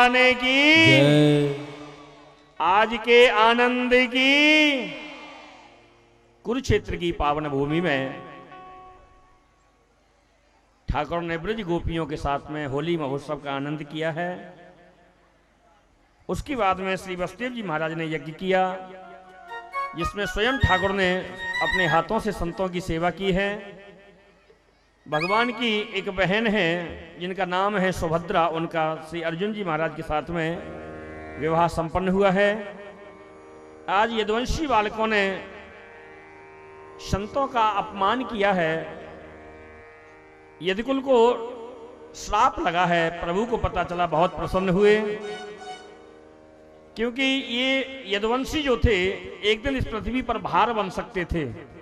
भगवान की जय। आज के आनंद की। कुरुक्षेत्र की पावन भूमि में ठाकुर ने ब्रज गोपियों के साथ में होली महोत्सव का आनंद किया है। उसके बाद में श्री वसुदेव जी महाराज ने यज्ञ किया, जिसमें स्वयं ठाकुर ने अपने हाथों से संतों की सेवा की है। भगवान की एक बहन है जिनका नाम है सुभद्रा, उनका श्री अर्जुन जी महाराज के साथ में विवाह संपन्न हुआ है। आज यदुवंशी बालकों ने संतों का अपमान किया है, यदुकुल को श्राप लगा है। प्रभु को पता चला, बहुत प्रसन्न हुए, क्योंकि ये यदुवंशी जो थे एक दिन इस पृथ्वी पर भार बन सकते थे।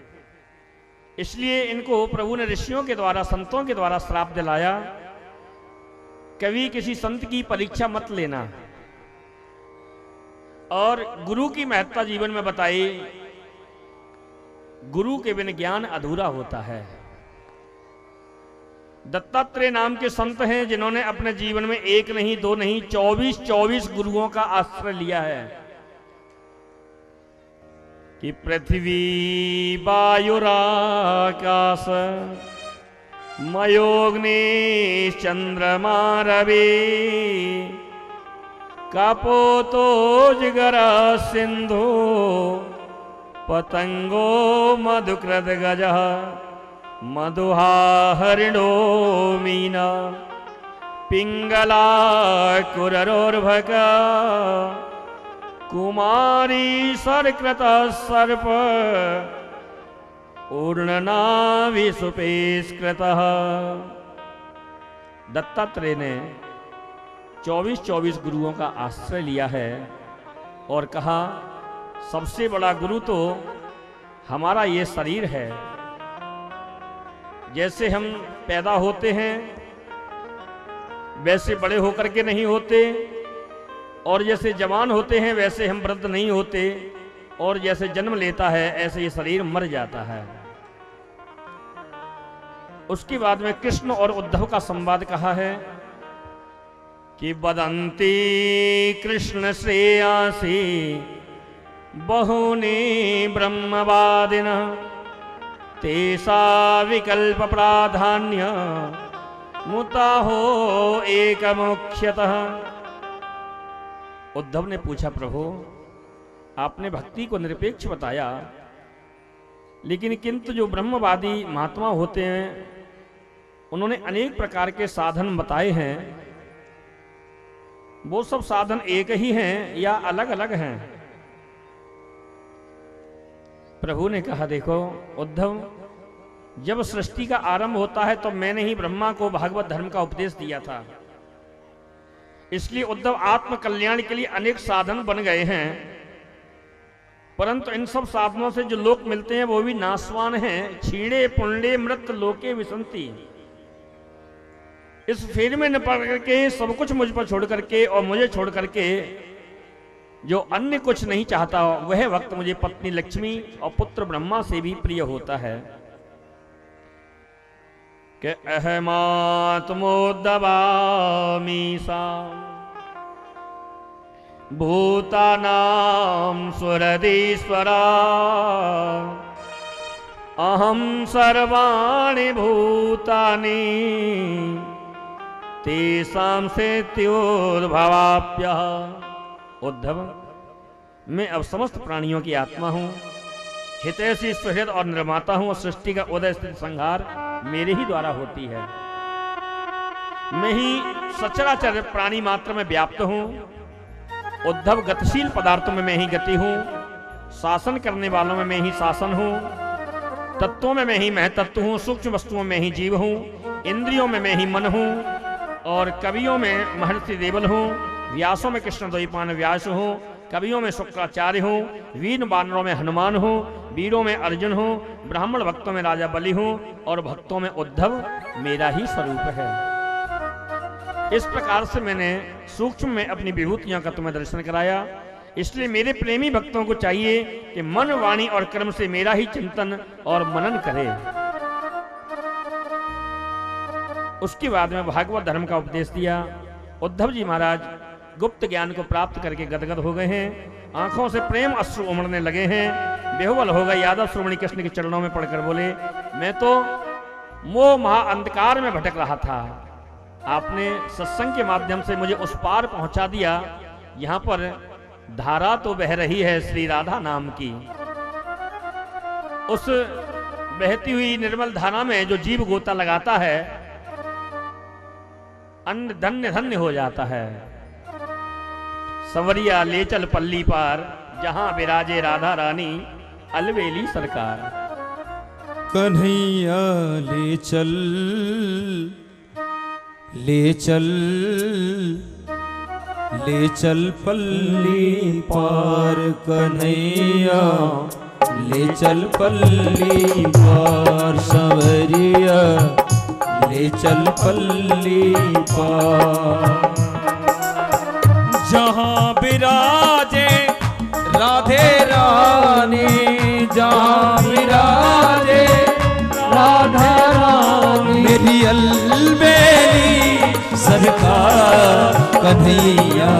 इसलिए इनको प्रभु ने ऋषियों के द्वारा, संतों के द्वारा श्राप दिलाया, कभी किसी संत की परीक्षा मत लेना। और गुरु की महत्ता जीवन में बताई, गुरु के बिन ज्ञान अधूरा होता है। दत्तात्रेय नाम के संत हैं जिन्होंने अपने जीवन में एक नहीं, दो नहीं, 24 गुरुओं का आश्रय लिया है। कि पृथ्वी वायुराकाश मयोग्नि चंद्रमा रवि कापोतो जिगरा सिंधु पतंगो मधुकृत गजः मधुहा हरिणो मीना पिंगला कुररोर्भका कुमारी सरकृत सर्प ऊर्णनाभिसुपेस्कृतः। दत्तात्रेय ने 24 गुरुओं का आश्रय लिया है और कहा, सबसे बड़ा गुरु तो हमारा ये शरीर है। जैसे हम पैदा होते हैं वैसे बड़े होकर के नहीं होते, और जैसे जवान होते हैं वैसे हम वृद्ध नहीं होते, और जैसे जन्म लेता है ऐसे ये शरीर मर जाता है। उसके बाद में कृष्ण और उद्धव का संवाद कहा है कि वदन्ति कृष्ण श्रेयांसी बहुनी ब्रह्मवादिनः तेसा विकल्प प्राधान्य मुता हो एक मुख्यतः। उद्धव ने पूछा, प्रभु आपने भक्ति को निरपेक्ष बताया, लेकिन किंतु जो ब्रह्मवादी महात्मा होते हैं उन्होंने अनेक प्रकार के साधन बताए हैं। वो सब साधन एक ही हैं या अलग अलग हैं? प्रभु ने कहा, देखो उद्धव, जब सृष्टि का आरंभ होता है तो मैंने ही ब्रह्मा को भागवत धर्म का उपदेश दिया था। इसलिए उद्धव, आत्म कल्याण के लिए अनेक साधन बन गए हैं, परंतु इन सब साधनों से जो लोक मिलते हैं वो भी नाशवान हैं। क्षीणे पुण्डे मृत लोके विसंति। इस फेर में न पड़ करके सब कुछ मुझ पर छोड़ करके और मुझे छोड़ करके जो अन्य कुछ नहीं चाहता, वह वक्त मुझे पत्नी लक्ष्मी और पुत्र ब्रह्मा से भी प्रिय होता है। कि अहमात्मोद्दवामीसा भूतानां सुरधीश्वरा अहम सर्वाणि भूतानि तेषां सेत्योद्भवाप्यः। उद्धव, मैं अब समस्त प्राणियों की आत्मा हूं, हितैषी सुहृद और निर्माता हूं, और सृष्टि का उदय स्थिति संहार मेरे ही द्वारा होती है। मैं ही सचराचर प्राणी मात्र में व्याप्त हूं। उद्धव, गतिशील पदार्थों में मैं ही गति हूं, शासन करने वालों में मैं ही शासन हूं, तत्वों में मैं ही महतत्व हूं, सूक्ष्म वस्तुओं में ही जीव हूं, इंद्रियों में मैं ही मन हूं, और कवियों में महर्षि देवल हूं, व्यासों में कृष्ण द्वैपायन व्यास हूं, कवियों में शुक्राचार्य हूं, वीर बानरों में हनुमान हूं, वीरों में अर्जुन हूं, ब्राह्मण भक्तों में राजा बलि हूं, और भक्तों में उद्धव मेरा ही स्वरूप है। इस प्रकार से मैंने सूक्ष्म में अपनी विभूतियों का तुम्हें दर्शन कराया। इसलिए मेरे प्रेमी भक्तों को चाहिए कि मन, वाणी और कर्म से मेरा ही चिंतन और मनन करे। उसके बाद में भागवत धर्म का उपदेश दिया। उद्धव जी महाराज गुप्त ज्ञान को प्राप्त करके गदगद हो गए हैं। आंखों से प्रेम अश्रु उमड़ने लगे हैं। बेहुबल हो गए यादव श्रोमणी कृष्ण के चरणों में पड़कर बोले, मैं तो मोह महा अंधकार में भटक रहा था, आपने सत्संग के माध्यम से मुझे उस पार पहुंचा दिया। यहां पर धारा तो बह रही है श्री राधा नाम की। उस बहती हुई निर्मल धारा में जो जीव गोता लगाता है, अन्न धन्य धन्य हो जाता है। संवरिया ले चल पल्ली पार, जहां विराजे राधा रानी अलवेली सरकार। कन्हैया ले चल, ले चल, ले चल पल्ली पार, कन्हैया ले चल पल्ली पार, संवरिया ले चल पल्ली पार। जहाँ विराजे राधे रानी, जहाँ विराजे राधा रानी, मेरी अलबेली सरकार। कन्हैया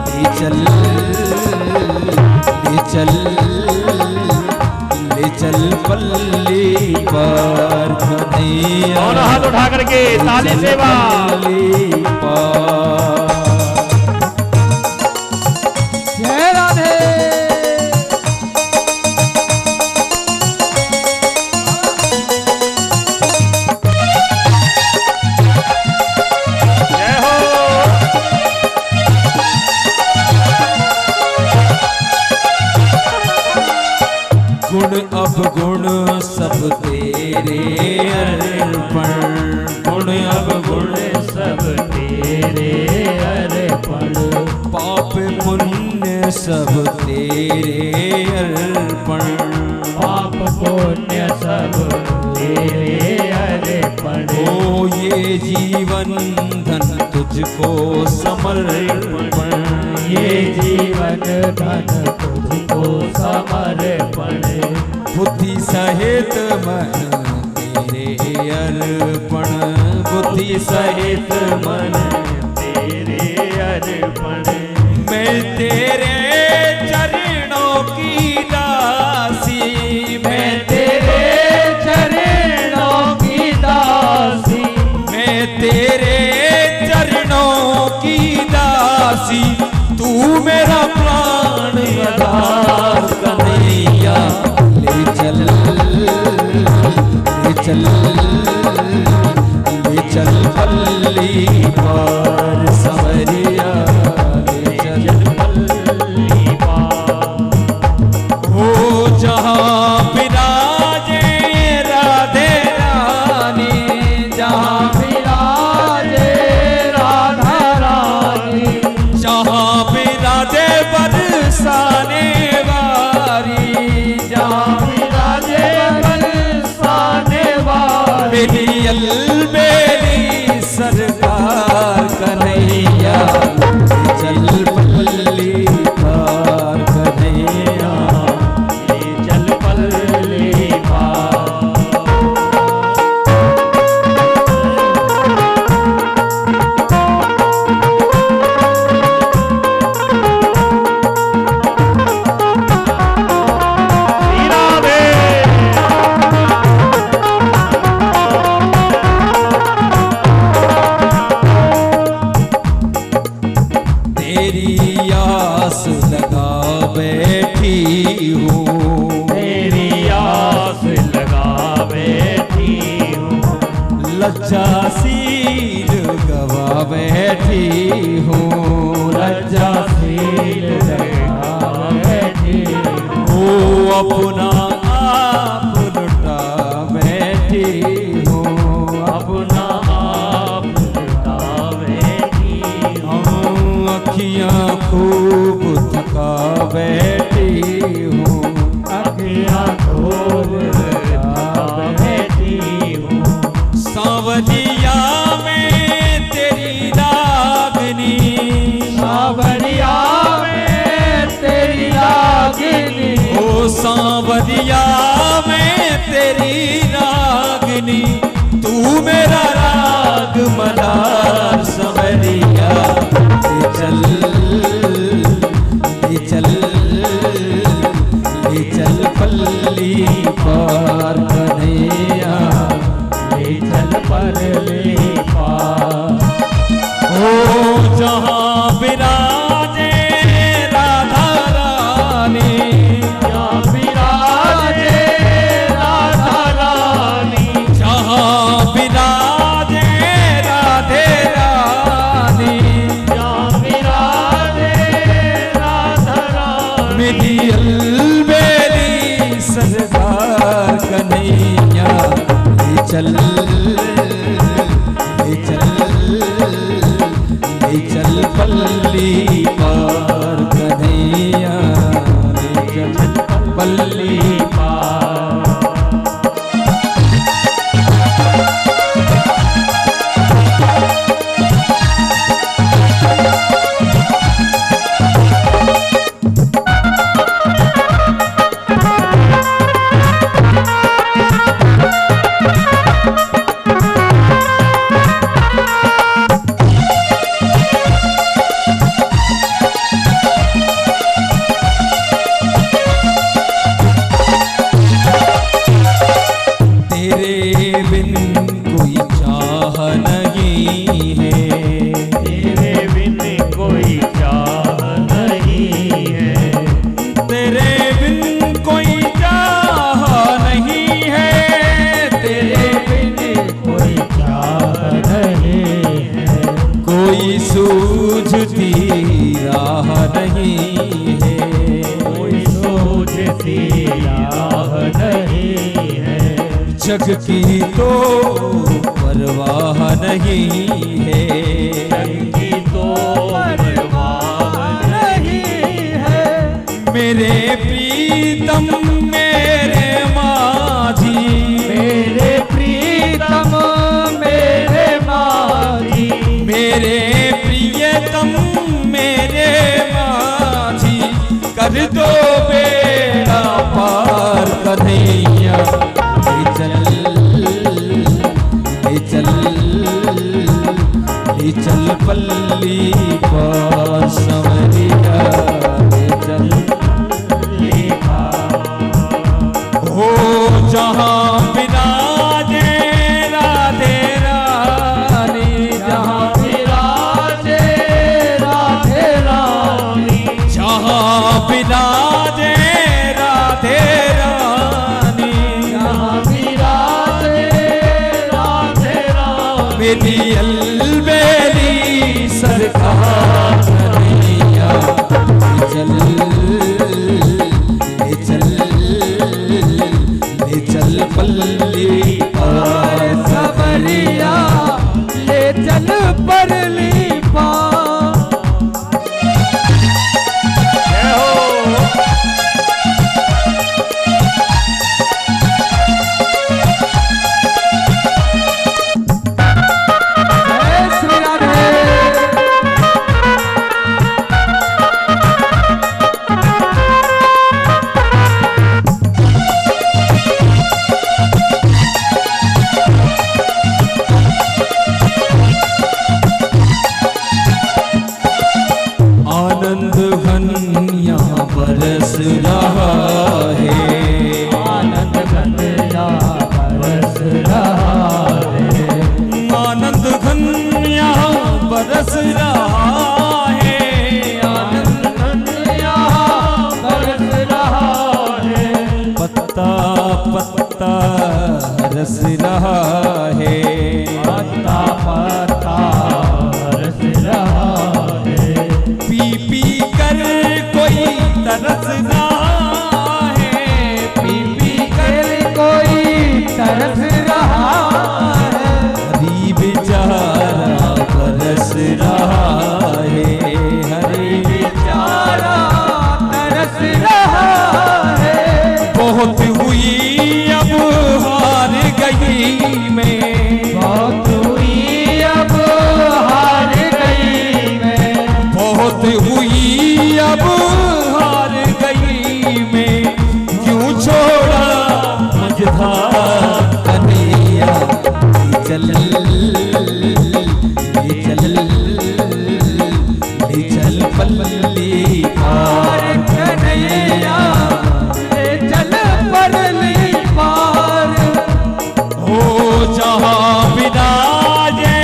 ले चल, ले चल, ले चल पल्ली पार, कन्हैया और हाथ उठा करके ताली सेवा पल्ली पार। जय राधे। जय हो। गुण अवगुण सब तेरे अर्पण, गुण अवगुण सब तेरे अर्पण, पाप पुण्य सब तेरे अर्पण, पाप पुण्य सब तेरे अर्पण। ओ ये जीवन धन तुझको समर्पण, ये जीवन धन तुझको समर्पण, बुद्धि सहित मन तेरे अर्पण, बुद्धि सहित मन तेरे अर्पण। मैं तेरे चरणों की दासी, मैं तेरे चरणों की दासी, मैं तेरे चरणों की दासी, तू मेरा प्राण आधार। कन्हैया ले चल, ले चल, ले चल पल्ली पार, संवरिया ले चल पल्ली पार। हो जहाँ विराजे राधे रानी, जहाँ विराजे राधा रानी, जहाँ विराजे बरसाने वारी, जहाँ विराजे बरसाने वाली, मेरी अलबेली सरकार। कन्हैया चल पल्ली पार, कन्हैया चल पल्ली पार। तेरी आस लगा बैठी हूँ, तेरी आस लगा बैठी हूँ, लज्जाशील गवा बैठी हूँ, लज्जाशील लगा बैठी हूँ, ओ अपना आप लुटा बैठी हूँ, अपना आप लुटा बैठी हूँ, अखियाँ खूब थका बैठी हूँ, अखियाँ खूब थका बैठी हूँ, सांवरिया में तेरी रागनी, सांवरिया में तेरी रागिनी, ओ सांवरिया में तेरी रागनी, तू मेरा राग मदार। संवरिया ले चल, विराजे राधा रानी, जहाँ विराजे राधा रानी, जहाँ विराजे राधे रानी, जहाँ विराजे राधा रानी। मेरी अलबेली सरदार कन्हैया, ले चल पल्ली पार कन्हैया, ले चल पल्ली पार। तेरे बिन कोई चाह नहीं है, तेरे बिन कोई चाह नहीं है, तेरे बिन कोई चाह नहीं है, तेरे बिन कोई चाह नहीं है, कोई सूझती राह नहीं है, कोई सोचती राह नहीं है। जग की तो परवाह नहीं है, जग की तो परवाह नहीं है। मेरे प्रीतम मेरे माझी, मेरे प्रीतम मेरे माझी, मेरे प्रियतम मेरे माझी, कर दो बेड़ा पार कन्हैया, ले चल पल्ली पार संवरिया, ले चल पल्ली पार। हो जहाँ विराजे राधे रानी, जहाँ विराजे राधे रानी, जहाँ विराजे राधे रानी, जहाँ विराजे राधे रानी। मेरी अलबेली सरकार कन्हैया, ले चल पल्ली पार संवरिया, ले चल पल्ली पार। जय श्री राधे। आनंद घन यहाँ बरस रहा है, आनंद घन बरस रहा है, आनंद घन यहाँ बरस रहा है, आनंद घन यहाँ बरस रहा है। पत्ता पत्ता रस रहा है, पत्ता पत्ता रस रहा है, पी पी कर कोई तरस रहा है, पी पी कर कोई तरस रहा है। हरी बेचारा बरस रहा है, हरी बेचारा तरस रहा है। बहुत हुई अब हार गई मैं, बहुत हुई अब हार गई मैं, बहुत हुई अब हार गई मैं, क्यों छोड़ा मझधार कन्हैया, चल पल्ली पार कन्हैया, ले चल पल्ली पार। हो जहाँ विराजे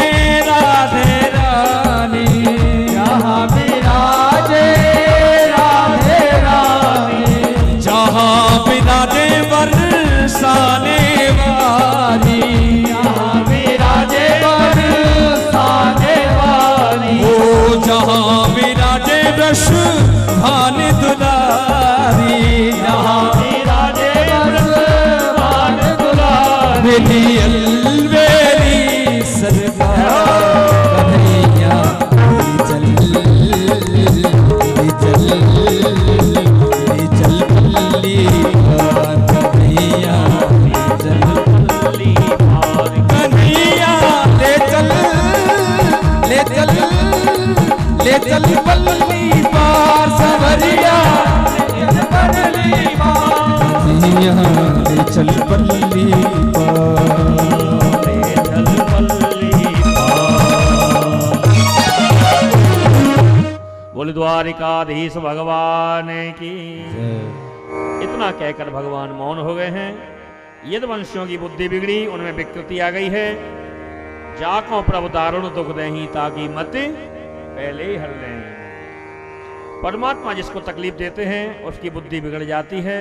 राधे रानी, जहाँ ब्रश भान दुलारी जहाँ राजे भान दुलारी मेरी अलवेरी सरकार कन्हैया चल चल पल्ली पार कन्हैया चल पल्ली पार कन्हैया ले चल पल्ली पार सवरिया पल्ली पार कन्हैया ले चल पल्ली पार चल पल्ली बोले द्वारिकाधीश भगवान की। इतना कहकर भगवान मौन हो गए हैं। यदुवंशियों की बुद्धि बिगड़ी, उनमें विकृति आ गई है। जाको प्रभु दारुण दुख देही ताकि मत पहले ही हर लें। परमात्मा जिसको तकलीफ देते हैं उसकी बुद्धि बिगड़ जाती है।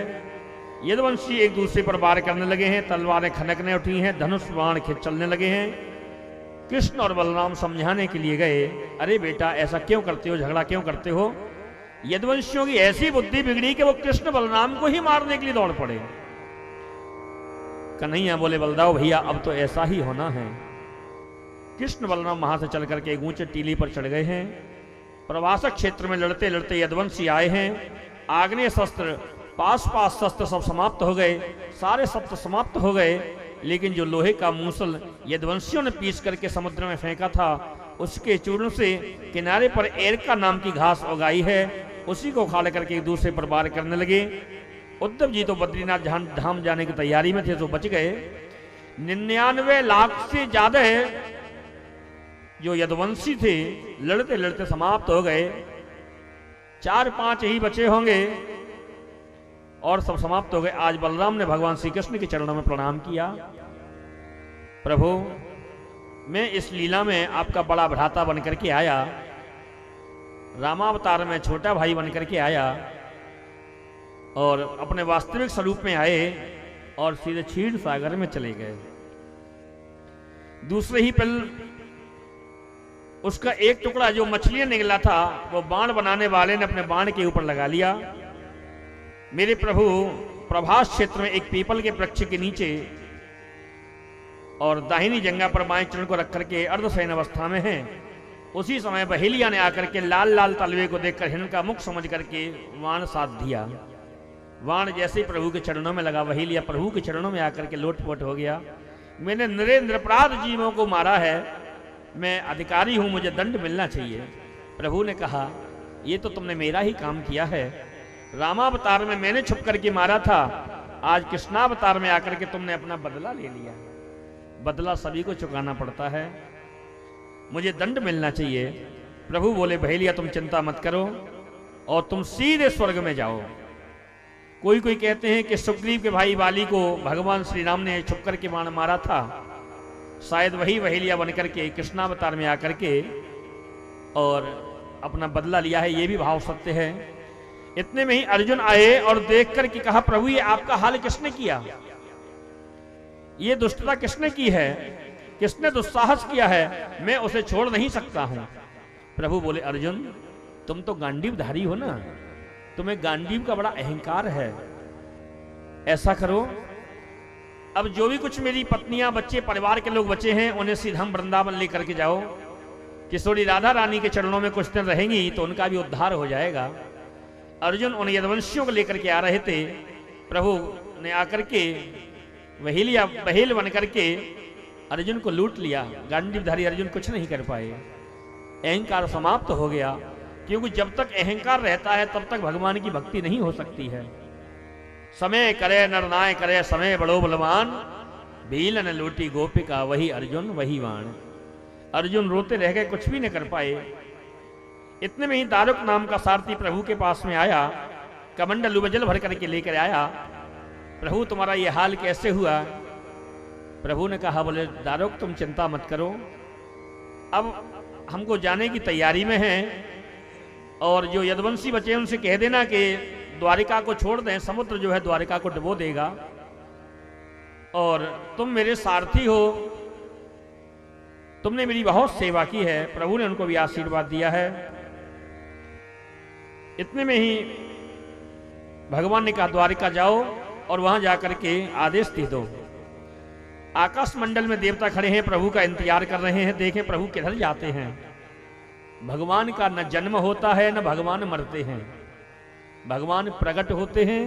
यदुवंशी एक दूसरे पर वार करने लगे हैं, तलवारें खनकने उठी हैं, धनुष बाण खिंच चलने लगे हैं। कृष्ण और बलराम समझाने के लिए गए, अरे बेटा ऐसा क्यों करते हो, झगड़ा क्यों करते हो। यदुवंशियों की ऐसी बुद्धि बिगड़ी कि वो कृष्ण बलराम को ही मारने के लिए दौड़ पड़े। कन्हैया बोले, बलदाओ भैया अब तो ऐसा ही होना है। कृष्ण बलराम वहां से चल करके एक ऊंचे टीली पर चढ़ गए हैं। प्रवासक क्षेत्र में लड़ते लड़ते यदुवंशी आए हैं। आग्नेय शस्त्र, पास पास शस्त्र सब समाप्त हो गए, सारे शस्त्र समाप्त हो गए, लेकिन जो लोहे का मूसल यदुवंशियों ने पीस करके समुद्र में फेंका था, उसके चूर्ण से किनारे पर एरका नाम की घास उगाई है, उसी को उखाड़ करके एक दूसरे पर वार करने लगे। उद्धव जी तो बद्रीनाथ धाम जाने की तैयारी में थे तो बच गए। 99 लाख से ज्यादा जो यदुवंशी थे लड़ते लड़ते समाप्त हो गए। 4-5 ही बचे होंगे और सब समाप्त हो गए। आज बलराम ने भगवान श्री कृष्ण के चरणों में प्रणाम किया। प्रभु, मैं इस लीला में आपका बड़ा भ्राता बनकर के आया, रामावतार में छोटा भाई बनकर के आया और अपने वास्तविक स्वरूप में आए और सीधे क्षीर सागर में चले गए। दूसरे ही पल उसका एक टुकड़ा जो मछलियां निकला था वो बाण बनाने वाले ने अपने बाण के ऊपर लगा लिया। मेरे प्रभु प्रभास क्षेत्र में एक पीपल के वृक्ष के नीचे और दाहिनी जंगा पर बाएं चरण को रख करके अर्धशयन अवस्था में हैं। उसी समय बहेलिया ने आकर के लाल लाल तलवे को देखकर हिरण का मुख समझ करके वाण साध दिया। वाण जैसे ही प्रभु के चरणों में लगा, बहेलिया प्रभु के चरणों में आकर के लोटपोट हो गया। मैंने निरपराध जीवों को मारा है, मैं अधिकारी हूं, मुझे दंड मिलना चाहिए। प्रभु ने कहा, ये तो तुमने मेरा ही काम किया है। रामावतार में मैंने छुप करके मारा था, आज कृष्णावतार में आकर के तुमने अपना बदला ले लिया। बदला सभी को चुकाना पड़ता है, मुझे दंड मिलना चाहिए। प्रभु बोले, बहेलिया तुम चिंता मत करो और तुम सीधे स्वर्ग में जाओ। कोई कोई कहते हैं कि सुग्रीव के भाई वाली को भगवान श्री राम ने छुप करके बाण मारा था, शायद वही बहेलिया बनकर के कृष्णावतार में आकर के और अपना बदला लिया है, ये भी भाव सत्य है। इतने में ही अर्जुन आए और देख कर के कहा, प्रभु ये आपका हाल किसने किया, ये दुष्टता किसने की है, किसने दुस्साहस किया है, मैं उसे छोड़ नहीं सकता हूं। प्रभु बोले, अर्जुन तुम तो गांडीवधारी हो ना, तुम्हें गांडीव का बड़ा अहंकार है। ऐसा करो, अब जो भी कुछ मेरी पत्नियां, बच्चे, परिवार के लोग बचे हैं उन्हें सीधा वृंदावन लेकर के जाओ। किशोरी राधा रानी के चरणों में कुछ दिन रहेंगी तो उनका भी उद्धार हो जाएगा। अर्जुन उन यदुवंशियों को लेकर के आ रहे थे। प्रभु ने आकर के बहेल बन करके अर्जुन को लूट लिया। गांडीवधारी अर्जुन कुछ नहीं कर पाए, अहंकार समाप्त हो गया। क्योंकि जब तक अहंकार रहता है तब तक भगवान की भक्ति नहीं हो सकती है। समय करे नर नाय करे, समय बड़ो बलवान, भीलन लूटी गोपिका, वही अर्जुन वही वाण। अर्जुन रोते रह गए, कुछ भी न कर पाए। इतने में ही दारुक नाम का सारथी प्रभु के पास में आया, कमंडल में जल भर करके लेकर आया। प्रभु तुम्हारा ये हाल कैसे हुआ। प्रभु ने कहा, बोले दारुक तुम चिंता मत करो, अब हमको जाने की तैयारी में हैं और जो यदुवंशी बचे उनसे कह देना कि द्वारिका को छोड़ दें, समुद्र जो है द्वारिका को डुबो देगा और तुम मेरे सारथी हो, तुमने मेरी बहुत सेवा की है। प्रभु ने उनको भी आशीर्वाद दिया है। इतने में ही भगवान ने कहा द्वारिका जाओ और वहां जाकर के आदेश दे दो। आकाश मंडल में देवता खड़े हैं, प्रभु का इंतजार कर रहे हैं, देखें प्रभु किधर जाते हैं। भगवान का न जन्म होता है न भगवान मरते हैं, भगवान प्रकट होते हैं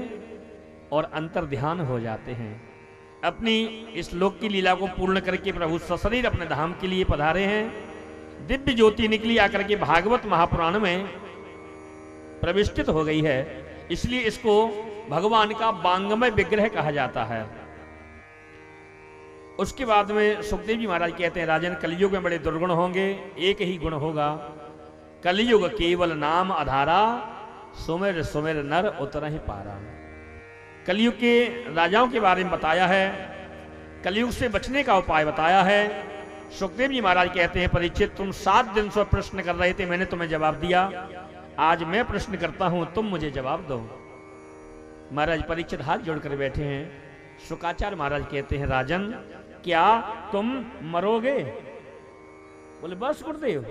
और अंतर ध्यान हो जाते हैं। अपनी इस लोक की लीला को पूर्ण करके प्रभु सशरीर अपने धाम के लिए पधारे हैं। दिव्य ज्योति निकली आकर के भागवत महापुराण में प्रविष्टित हो गई है, इसलिए इसको भगवान का वांगमय विग्रह कहा जाता है। उसके बाद में सुखदेव जी महाराज कहते हैं, राजन कलयुग में बड़े दुर्गुण होंगे, एक ही गुण होगा, कलयुग केवल नाम आधारा, सुमेर सुमेर नर उतर ही पारा। कलयुग के राजाओं के बारे में बताया है, कलयुग से बचने का उपाय बताया है। सुखदेव जी महाराज कहते हैं, परीक्षित तुम 7 दिन से प्रश्न कर रहे थे, मैंने तुम्हें जवाब दिया, आज मैं प्रश्न करता हूं, तुम मुझे जवाब दो। महाराज परीक्षित हाथ जोड़कर बैठे हैं। शुकाचार्य महाराज कहते हैं, राजन क्या तुम मरोगे? बोले बस गुरुदेव,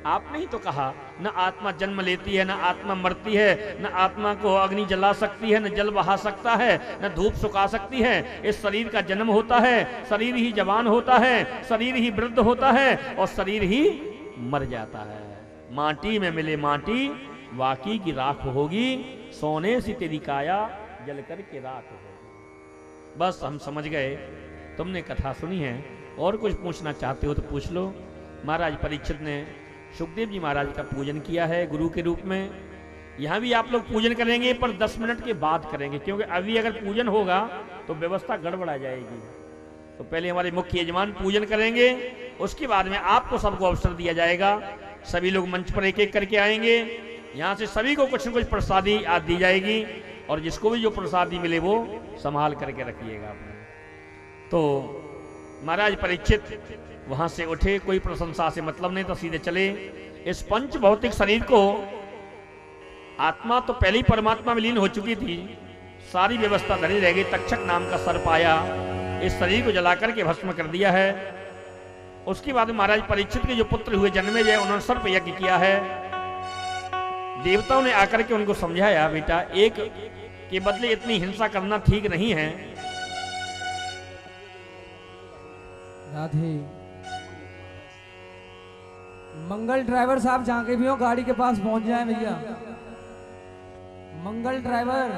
आपने ही तो कहा न आत्मा जन्म लेती है, न आत्मा मरती है, न आत्मा को अग्नि जला सकती है, न जल बहा सकता है, न धूप सुखा सकती है। इस शरीर का जन्म होता है, शरीर ही जवान होता है, शरीर ही वृद्ध होता है और शरीर ही मर जाता है। माटी में मिले माटी, वाकी की राख होगी, सोने से तेरी काया जल कर के राख होगी। बस हम समझ गए, तुमने कथा सुनी है, और कुछ पूछना चाहते हो तो पूछ लो। महाराज परीक्षित ने सुखदेव जी महाराज का पूजन किया है गुरु के रूप में। यहां भी आप लोग पूजन करेंगे, पर 10 मिनट के बाद करेंगे, क्योंकि अभी अगर पूजन होगा तो व्यवस्था गड़बड़ा जाएगी। तो पहले हमारे मुख्य यजमान पूजन करेंगे, उसके बाद में आपको सबको अवसर दिया जाएगा। सभी लोग मंच पर एक एक करके आएंगे, यहां से सभी को कुछ न कुछ प्रसादी आज दी जाएगी, और जिसको भी जो प्रसादी मिले वो संभाल करके रखिएगा अपने। तो महाराज परीक्षित वहां से उठे, कोई प्रशंसा से मतलब नहीं, तो सीधे चले। इस पंच भौतिक शरीर को, आत्मा तो पहले ही परमात्मा में लीन हो चुकी थी, सारी व्यवस्था धरी रह गई। तक्षक नाम का सर्प आया, इस शरीर को जलाकर के भस्म कर दिया है। उसके बाद महाराज परीक्षित के जो पुत्र हुए जन्मेजय, उन्होंने सर्प यज्ञ किया है। देवताओं ने आकर के उनको समझाया, बेटा एक के बदले इतनी हिंसा करना ठीक नहीं है। राधे मंगल ड्राइवर साहब जहां के भी हो, गाड़ी के पास पहुंच जाए भैया। मंगल ड्राइवर।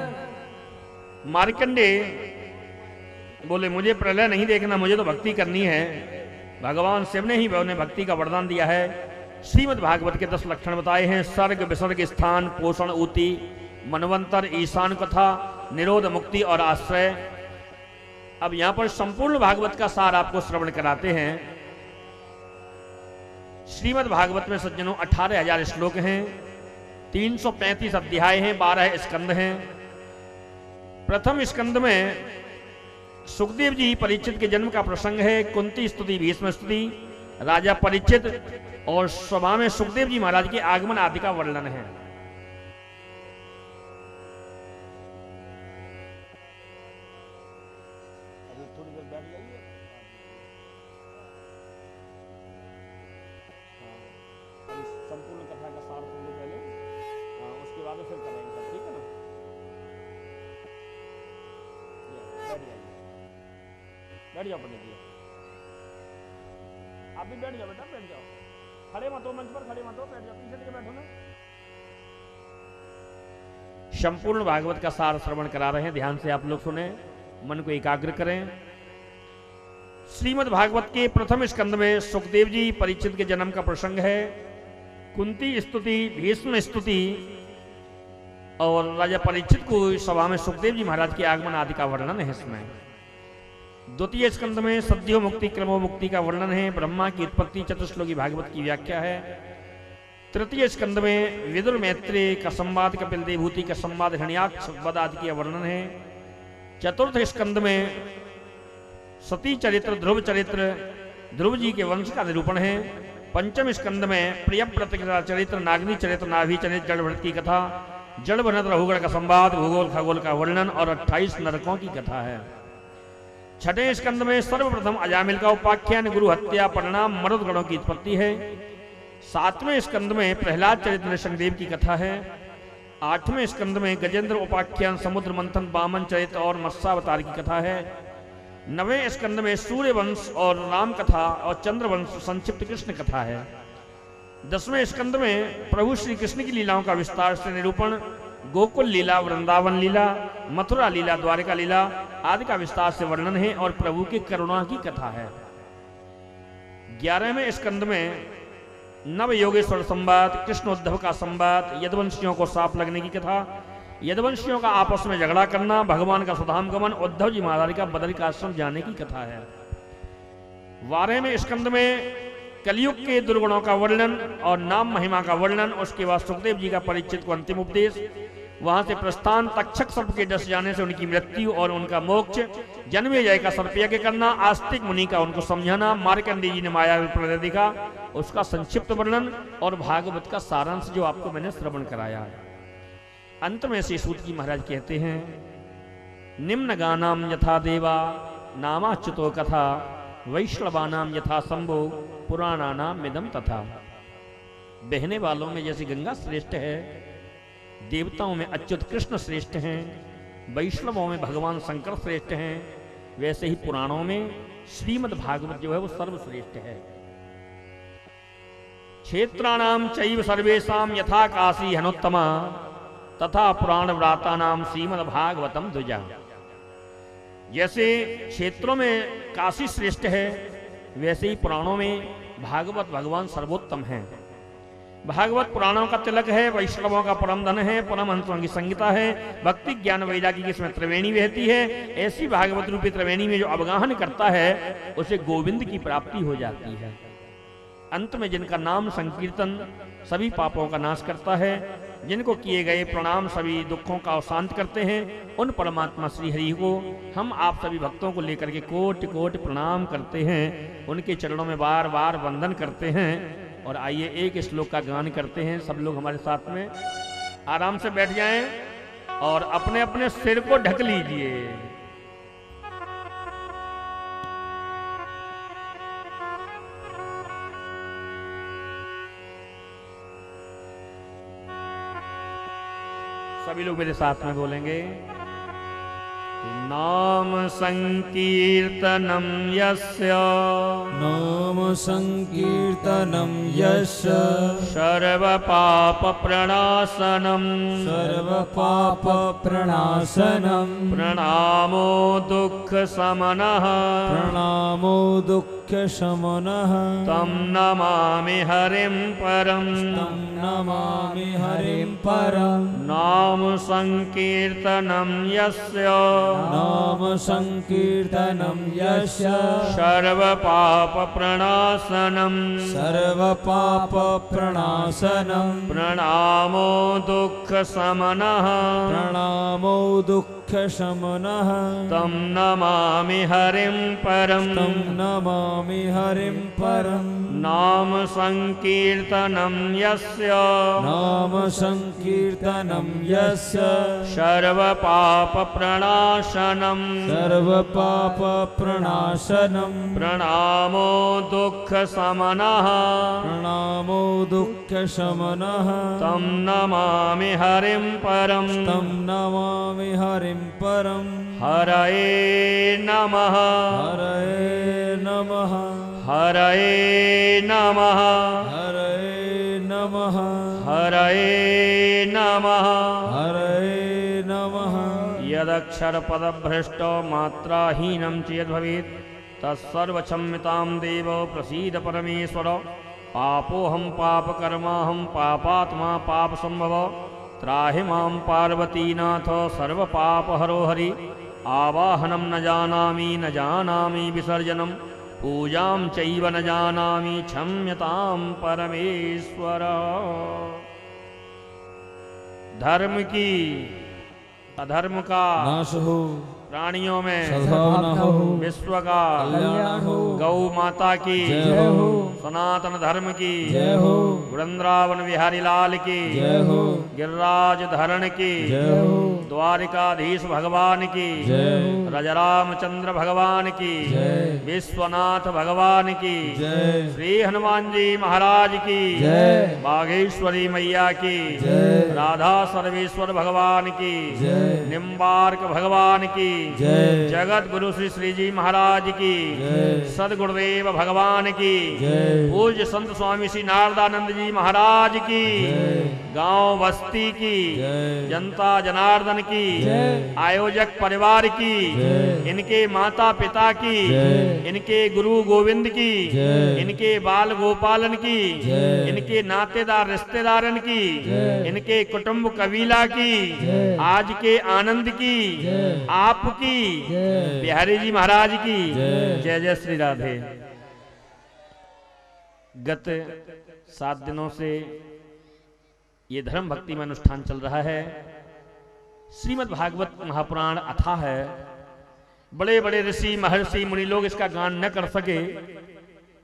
मार्कंडे बोले, मुझे प्रलय नहीं देखना, मुझे तो भक्ति करनी है। भगवान शिव ने ही उन्हें भक्ति का वरदान दिया है। श्रीमद् भागवत के 10 लक्षण बताए हैं, सर्ग विसर्ग स्थान पोषण ऊति मनवंतर ईशान कथा निरोध मुक्ति और आश्रय। अब यहां पर संपूर्ण भागवत का सार आपको श्रवण कराते हैं। श्रीमद् भागवत में सज्जनों 18,000 श्लोक हैं, 335 अध्याय हैं, 12 स्कंद हैं। प्रथम स्कंद में सुखदेव जी परीक्षित के जन्म का प्रसंग है, कुंती स्तुति भीष्म स्तुति, राजा परीक्षित और सभा में सुखदेव जी महाराज के आगमन आदि का वर्णन है। थोड़ी देर बैठ जाइए, संपूर्ण कथा का सार सुन लो पहले, उसके बाद फिर करेंगे सब, ठीक है ना? बैठ जाइए, बैठ जाओ पंडित जी, आप भी बैठ जाओ बेटा, बैठ जाओ, खड़े मत हो, मंच पर खड़े मत हो, बैठ जाओ, पीछे के बैठो ना। संपूर्ण भागवत का सार श्रवण करा रहे हैं, ध्यान से आप लोग सुने, मन को एकाग्र करें। श्रीमद् भागवत के प्रथम स्कंद में सुखदेव जी परीक्षित के जन्म का प्रसंग है, कुंती स्तुति भीष्म स्तुति और राजा परीक्षित को सभा में सुखदेव जी महाराज के आगमन आदि का वर्णन है इसमें। द्वितीय स्कंद में सद्यो मुक्ति क्रमो मुक्ति का वर्णन है, ब्रह्मा की उत्पत्ति चतुश्लोकी भागवत की व्याख्या है। तृतीय स्कंद में विदुर मैत्रेय का संवाद, कपिल देवभूति का संवाद, हिरण्याक्ष वध आदि का वर्णन है। चतुर्थ स्कंद में सती चरित्र, ध्रुव चरित्र, ध्रुव जी के वंश का निरूपण है। पंचम स्कंद में प्रियव्रत का चरित्र, नागनी चरित्र, नाभि चरित्र, जड़भरत की कथा, जड़भरत रघुगण का संवाद, भूगोल खगोल का वर्णन और 28 नरकों की कथा है। छठे स्कंद में सर्वप्रथम अजामिल का उपाख्यान, गुरु हत्या, परिणाम, मरुद गणों की उत्पत्ति है। सातवें स्कंद में प्रहलाद चरित्र नृसिंहदेव की कथा है। 8वें स्कंद में गजेंद्र उपाख्यान, समुद्र मंथन, वामन चरित्र और मत्स्यावतार की कथा है। 9वें स्कंद में सूर्य वंश और राम कथा और चंद्र वंश संक्षिप्त कृष्ण कथा है। 10वें स्कंद में प्रभु श्री कृष्ण की लीलाओं का विस्तार से निरूपण, गोकुल लीला, वृंदावन लीला, मथुरा लीला, द्वारिका लीला आदि का विस्तार से वर्णन है और प्रभु की करुणा की कथा है। 11वें स्कंद में नव योगेश्वर संवाद, कृष्ण उद्धव का संवाद, यदुवंशियों को सांप लगने की कथा, यदुवंशियों का आपस में झगड़ा करना, भगवान का सुधाम गमन, उद्धव जी महाराज का बदरिकाश्रम जाने की कथा है। 12वें स्कंद में कलयुग के दुर्गुणों का वर्णन और नाम महिमा का वर्णन, उसके बाद सुखदेव जी का परिचित को अंतिम उपदेश, वहां से प्रस्थान, तक्षक सर्प के डस जाने से उनकी मृत्यु और उनका मोक्ष, जन्मेजय का सर्पयज्ञ करना, आस्तिक मुनि का उनको समझाना, मार्कंडेय जी ने माया प्रलय देखा उसका संक्षिप्त वर्णन और भागवत का सारांश जो आपको मैंने श्रवण कराया। अंत में श्री सूत जी महाराज कहते हैं, निम्न गानाम यथा देवा नामाच्युतो कथा, वैष्णवानाम यथा शंभो पुराणानाम मिदम तथा। बहने वालों में जैसे गंगा श्रेष्ठ है, देवताओं में अच्युत कृष्ण श्रेष्ठ हैं, वैष्णवों में भगवान शंकर श्रेष्ठ हैं, वैसे ही पुराणों में श्रीमद् भागवत जो है वो सर्वश्रेष्ठ है। क्षेत्राणाम चैव सर्वेषाम यथा काशी हनुत्तमा, तथा पुराण व्रातानाम श्रीमद् भागवतम द्विजा। जैसे क्षेत्रों में काशी श्रेष्ठ है, वैसे ही पुराणों में भागवत भगवान सर्वोत्तम है। भागवत पुराणों का तिलक है, वैष्णवों का परम धन है, परमहंसों की संगीता है, भक्ति ज्ञान वैराग्य की इसमें त्रिवेणी बहती है। ऐसी भागवत रूपी त्रिवेणी में जो अवगाहन करता है उसे गोविंद की प्राप्ति हो जाती है। अंत में जिनका नाम संकीर्तन सभी पापों का नाश करता है, जिनको किए गए प्रणाम सभी दुखों का अवसांत करते हैं, उन परमात्मा श्री हरि को हम आप सभी भक्तों को लेकर के कोटि कोटि प्रणाम करते हैं, उनके चरणों में बार बार वंदन करते हैं। और आइए एक श्लोक का गान करते हैं। सब लोग हमारे साथ में आराम से बैठ जाएं और अपने अपने सिर को ढक लीजिए। सभी लोग मेरे साथ में बोलेंगे, नाम संकीर्तनम यस्य, नाम संकीर्तनम यस्य, सर्व पाप प्रणाशनम, सर्व पाप प्रणाशनम, प्रणामो दुख समनः, प्रणामो दुःख शमनः, तम नमामि हरिं परम, तं नमामि हरिं परम। नाम संकीर्तनम यस्य, नाम संकीर्तनम यस्य, सर्व पाप प्रणाशनम, सर्व पाप प्रणाशनम, प्रणामो दुख समनः, प्रणामो दुःख शमनः, तम नमामि हरिं परम, तं नमामि हरिं परम। नाम संकीर्तनम यस्य, नाम संकीर्तनम यस्य, सर्व पाप प्रणाशनम, सर्व पाप प्रणाशनम, प्रणामो दुख समनः, प्रणामो दुःख शमनः, तम नमामि हरिं परम, तं नमामि हरिं परम। हरये नमः, हरये नमः, हरये नमः, हरये नमः, हरये नमः। हरये नमः। यदक्षरपदभ्रष्टो मात्राहीनं चेद्भवेत् तत्सर्वक्षम्यतां देव प्रसीद परमेश्वर। पापोऽहं पापकर्माहं पापात्मा पापसम्भव, त्राहि मां पार्वतीनाथ सर्वपापहरो हरि। आवाहनं न जानामि न जानामि विसर्जनं, पूजां चैव न जानामि क्षम्यतां परमेश्वर। धर्म की अधर्म का नाश हो, प्राणियों में सद्भावना हो, विश्व का कल्याण हो, गौ माता की जय हो, सनातन धर्म की जय हो, वृंदावन बिहारी लाल की जय हो, गिरिराज धरण की, जय हो द्वारिकाधीश भगवान की, जय हो रजरामचंद्र भगवान की, जय विश्वनाथ भगवान की, जय श्री हनुमान जी महाराज की, जय बागेश्वरी मैया की, जय राधा सर्वेश्वर भगवान की, जय निम्बार्क भगवान की, जय जगत गुरु श्री श्री जी महाराज की, जय सदगुरुदेव भगवान की, जय पूज्य संत स्वामी श्री नारदानंद जी महाराज की, गांव बस्ती की, जय जनता जनार्दन की, जय। आयोजक परिवार की, जय। इनके माता पिता की, जय। इनके गुरु गोविंद की, जय। इनके बाल गोपालन की, जय। इनके नातेदार रिश्तेदारन की, जय। इनके कुटुंब कबीला की, जय। आज के आनंद की, जय। आपकी, जय। बिहारी जी महाराज की, जय। जय जय श्री राधे। गत 7 दिनों से ये धर्म भक्ति में अनुष्ठान चल रहा है। श्रीमद् भागवत महापुराण अथाह है। बड़े बड़े ऋषि महर्षि मुनि लोग इसका गान न कर सके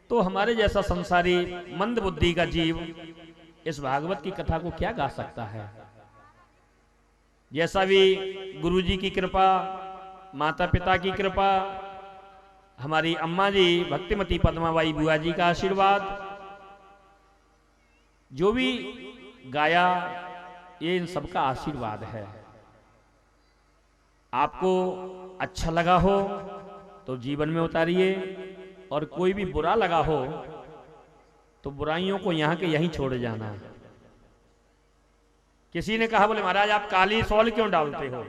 तो हमारे जैसा संसारी मंद बुद्धि का जीव इस भागवत की कथा को क्या गा सकता है। जैसा भी गुरु जी की कृपा, माता पिता की कृपा, हमारी अम्मा जी भक्तिमती पद्माबाई बुआ जी का आशीर्वाद, जो भी गाया ये इन सबका आशीर्वाद है। आपको अच्छा लगा हो तो जीवन में उतारिए, और कोई भी बुरा लगा हो तो बुराइयों को यहां के यहीं छोड़ जाना। किसी ने कहा, बोले महाराज आप काली सॉल क्यों डालते हो?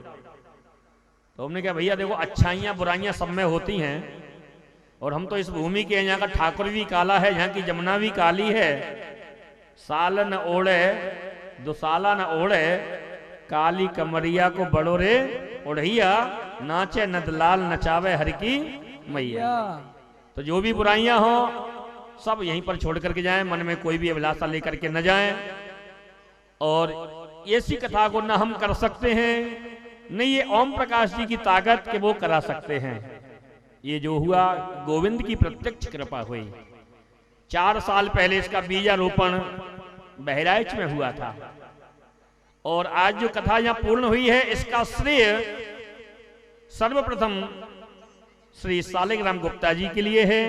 तो हमने कहा भैया देखो, अच्छाइयां बुराइयां सब में होती हैं, और हम तो इस भूमि के, यहाँ का ठाकुर भी काला है, यहाँ की जमुना भी काली है। साल न ओढ़े दुसाला न ओढ़े, काली कमरिया को बड़ो रे ओढ़िया, नाचे नदलाल नचावे हर की मैया। तो जो भी बुराइयां हो सब यहीं पर छोड़ करके जाएं, मन में कोई भी अभिलाषा लेकर के न जाएं। और ऐसी कथा को न हम कर सकते हैं, न ये ओम प्रकाश जी की ताकत के वो करा सकते हैं। ये जो हुआ गोविंद की प्रत्यक्ष कृपा हुई। 4 साल पहले इसका बीजारोपण बहराइच में हुआ था, और आज जो कथा यहां पूर्ण हुई है इसका श्रेय सर्वप्रथम श्री सालिग्राम गुप्ता जी के लिए है।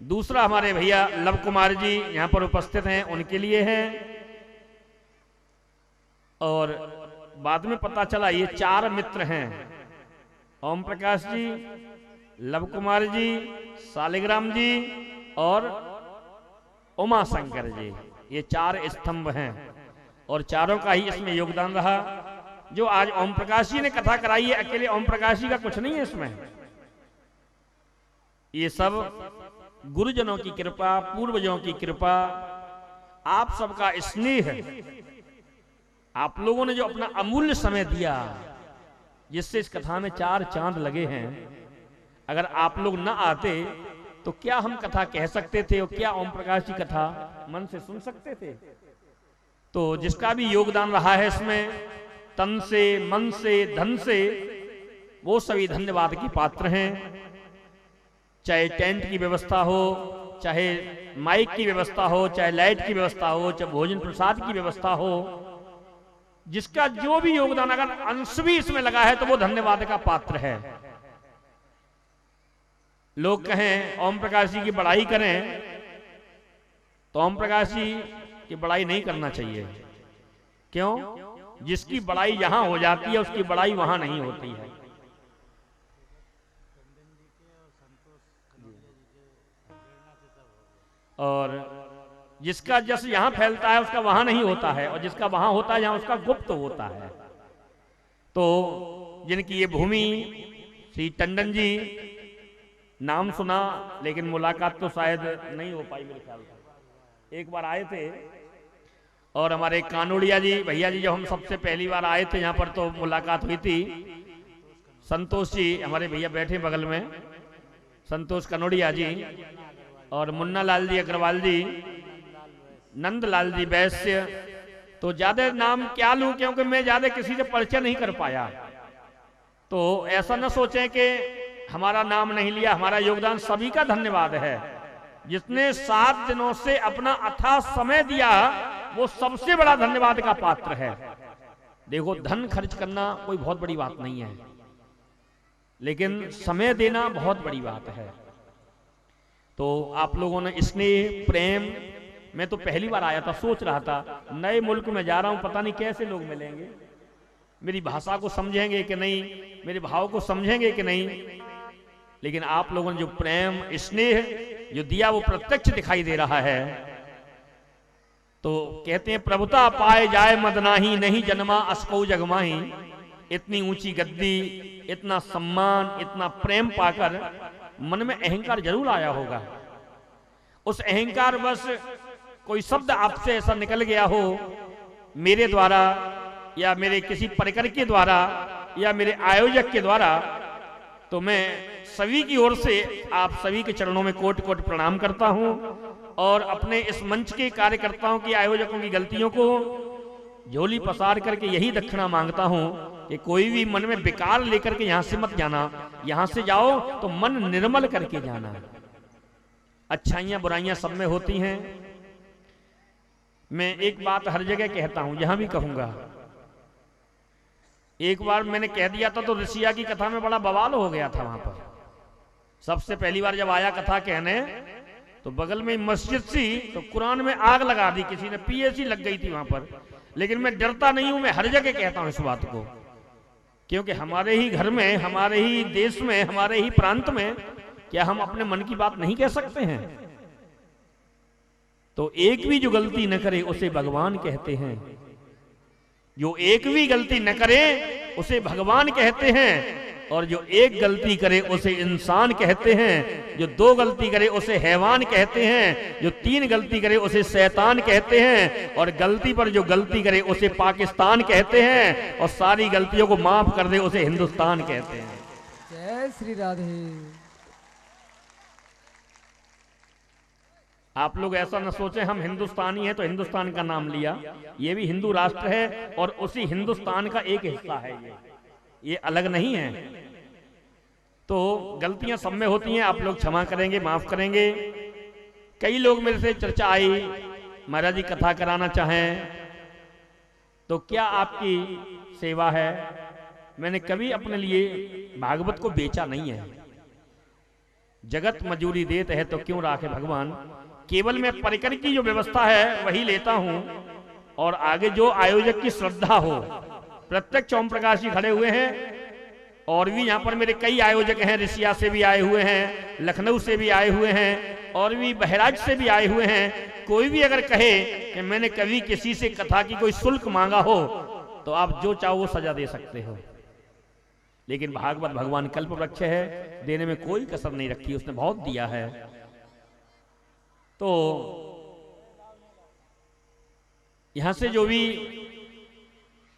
दूसरा हमारे भैया लव कुमार जी यहां पर उपस्थित हैं, उनके लिए है। और बाद में पता चला ये 4 मित्र हैं, ओम प्रकाश जी, लव कुमार जी, सालिग्राम जी और उमा शंकर जी। ये 4 स्तंभ हैं, और चारों का ही इसमें योगदान रहा। जो आज ओम प्रकाश जी ने कथा कराई है, अकेले ओम प्रकाश जी का कुछ नहीं है इसमें। ये सब गुरुजनों की कृपा, पूर्वजों की कृपा, आप सबका स्नेह है। आप लोगों ने जो अपना अमूल्य समय दिया, जिससे इस कथा में 4 चांद लगे हैं। अगर आप लोग न आते तो क्या हम कथा कह सकते थे, और क्या ओम प्रकाश जी कथा मन से सुन सकते थे? तो जिसका भी योगदान रहा है इसमें, तन से, मन से, धन से, वो सभी धन्यवाद की पात्र हैं। चाहे टेंट की व्यवस्था हो, चाहे माइक की व्यवस्था हो, चाहे लाइट की व्यवस्था हो, चाहे भोजन प्रसाद की व्यवस्था हो, जिसका जो भी योगदान अगर अंश भी इसमें लगा है तो वो धन्यवाद का पात्र है। लोग कहें ओम प्रकाश जी की बड़ाई करें, तो ओम प्रकाश जी की बड़ाई नहीं करना चाहिए। क्यों? जिसकी बड़ाई यहां हो जाती है उसकी बड़ाई वहां नहीं होती है। और जिसका जस यहां फैलता है उसका वहां नहीं होता है, और जिसका वहां होता है यहां उसका गुप्त होता है। तो जिनकी ये भूमि, श्री टंडन जी, नाम सुना लेकिन मुलाकात तो शायद नहीं हो पाई मेरे ख्याल से। एक बार आए थे, और हमारे कानोड़िया जी भैया जी, जब हम सबसे पहली बार आए थे यहाँ पर तो मुलाकात हुई थी। संतोष जी हमारे भैया बैठे बगल में, संतोष कनोड़िया जी, और मुन्ना लाल जी अग्रवाल जी, नंदलाल जी वैश्य। तो ज्यादा नाम क्या लूं, क्योंकि मैं ज्यादा किसी से परिचय नहीं कर पाया। तो ऐसा न सोचें कि हमारा नाम नहीं लिया, हमारा योगदान सभी का धन्यवाद है। जिसने 7 दिनों से अपना अथाह समय दिया वो सबसे बड़ा धन्यवाद का पात्र है। देखो, धन खर्च करना कोई बहुत बड़ी बात नहीं है, लेकिन समय देना बहुत बड़ी बात है। तो आप लोगों ने स्नेह प्रेम, मैं तो पहली बार आया था, सोच रहा था नए मुल्क में जा रहा हूं, पता नहीं कैसे लोग मिलेंगे, मेरी भाषा को समझेंगे कि नहीं, मेरे भाव को समझेंगे कि नहीं, लेकिन आप लोगों ने जो प्रेम स्नेह जो दिया वो प्रत्यक्ष दिखाई दे रहा है। तो कहते हैं प्रभुता पाए जाए मदनाही, नहीं जन्मा अस्कौ जगमाही। इतनी ऊंची गद्दी, इतना सम्मान, इतना प्रेम पाकर मन में अहंकार जरूर आया होगा। उस अहंकार बस कोई शब्द आपसे ऐसा निकल गया हो मेरे द्वारा या मेरे किसी परिकर के द्वारा या मेरे आयोजक के द्वारा, तो मैं सभी की ओर से आप सभी के चरणों में कोटि कोटि प्रणाम करता हूं और अपने इस मंच के कार्यकर्ताओं की, आयोजकों की गलतियों को झोली पसार करके यही दक्षिणा मांगता हूं कि कोई भी मन में विकार लेकर के यहां से मत जाना। यहां से जाओ तो मन निर्मल करके जाना। अच्छाइयां बुराइयां सब में होती हैं। मैं एक बात हर जगह कहता हूं, यहां भी कहूंगा। एक बार मैंने कह दिया था तो ऋषिया की कथा में बड़ा बवाल हो गया था। वहां पर सबसे पहली बार जब आया कथा कहने, तो बगल में मस्जिद थी, तो कुरान में आग लगा दी, किसी ने पीएसी लग गई थी वहां पर। लेकिन मैं डरता नहीं हूं, मैं हर जगह कहता हूं इस बात को, क्योंकि हमारे ही घर में, हमारे ही देश में, हमारे ही प्रांत में क्या हम अपने मन की बात नहीं कह सकते हैं? तो एक भी जो गलती न करे उसे भगवान कहते हैं। जो एक भी गलती न करे उसे भगवान कहते हैं, और जो एक गलती करे उसे इंसान कहते हैं। जो दो गलती करे उसे हैवान कहते हैं। जो तीन गलती करे उसे शैतान कहते हैं। और गलती पर जो गलती करे उसे पाकिस्तान कहते हैं। और सारी गलतियों को माफ कर दे उसे हिंदुस्तान कहते हैं। जय श्री राधे। आप लोग ऐसा न सोचें हम हिंदुस्तानी हैं तो हिंदुस्तान का नाम लिया। ये भी हिंदू राष्ट्र है और उसी हिंदुस्तान का एक हिस्सा है। ये अलग नहीं है। तो गलतियां सब में होती हैं, आप लोग क्षमा करेंगे, माफ करेंगे। कई लोग मेरे से चर्चा आई, महाराज जी कथा कराना चाहें तो क्या आपकी सेवा है? मैंने कभी अपने लिए भागवत को बेचा नहीं है। जगत मजूरी देते है तो क्यों राखे भगवान। केवल मैं परिकर की जो व्यवस्था है वही लेता हूं, और आगे जो आयोजक की श्रद्धा हो। प्रत्यक्ष ओम प्रकाश जी खड़े हुए हैं, और भी यहाँ पर मेरे कई आयोजक हैं, ऋषिया से भी आए हुए हैं, लखनऊ से भी आए हुए हैं, और भी बहराइच से भी आए हुए हैं। कोई भी अगर कहे कि मैंने कभी किसी से कथा की कोई शुल्क मांगा हो, तो आप जो चाहो वो सजा दे सकते हो। लेकिन भागवत भगवान कल्प वृक्ष है, देने में कोई कसर नहीं रखी, उसने बहुत दिया है। तो यहां से जो भी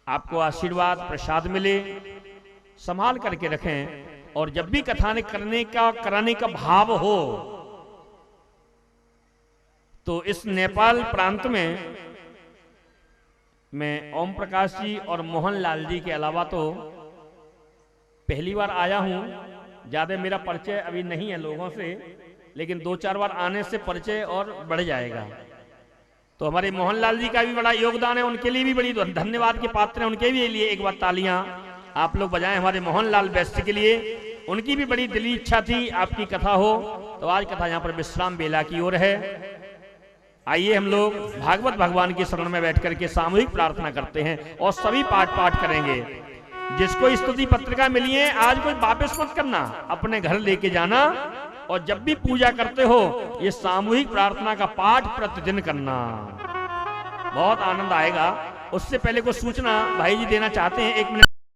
आपको आशीर्वाद प्रसाद मिले संभाल करके रखें, और जब भी कथा कराने का भाव हो तो इस नेपाल प्रांत में मैं ओम प्रकाश जी और मोहनलाल जी के अलावा तो पहली बार आया हूं। ज्यादा मेरा परिचय अभी नहीं है लोगों से, लेकिन 2-4 बार आने से परिचय और बढ़ जाएगा। तो हमारे मोहनलाल जी का भी बड़ा योगदान है, उनके लिए भी बड़ी धन्यवाद के पात्र हैं। उनके भी लिए एक बार तालियां आप लोग बजाएं हमारे मोहनलाल बेस्ट के लिए। उनकी भी बड़ी दिली इच्छा थी आपकी कथा हो, तो आज कथा यहाँ पर विश्राम बेला की ओर है। आइए हम लोग भागवत भगवान के शरण में बैठ करके सामूहिक प्रार्थना करते हैं और सभी पाठ करेंगे। जिसको स्तुति पत्रिका मिली है आज कोई वापस मत करना, अपने घर लेके जाना, और जब भी पूजा करते हो ये सामूहिक प्रार्थना का पाठ प्रतिदिन करना, बहुत आनंद आएगा। उससे पहले कुछ सूचना भाई जी देना चाहते हैं, 1 मिनट।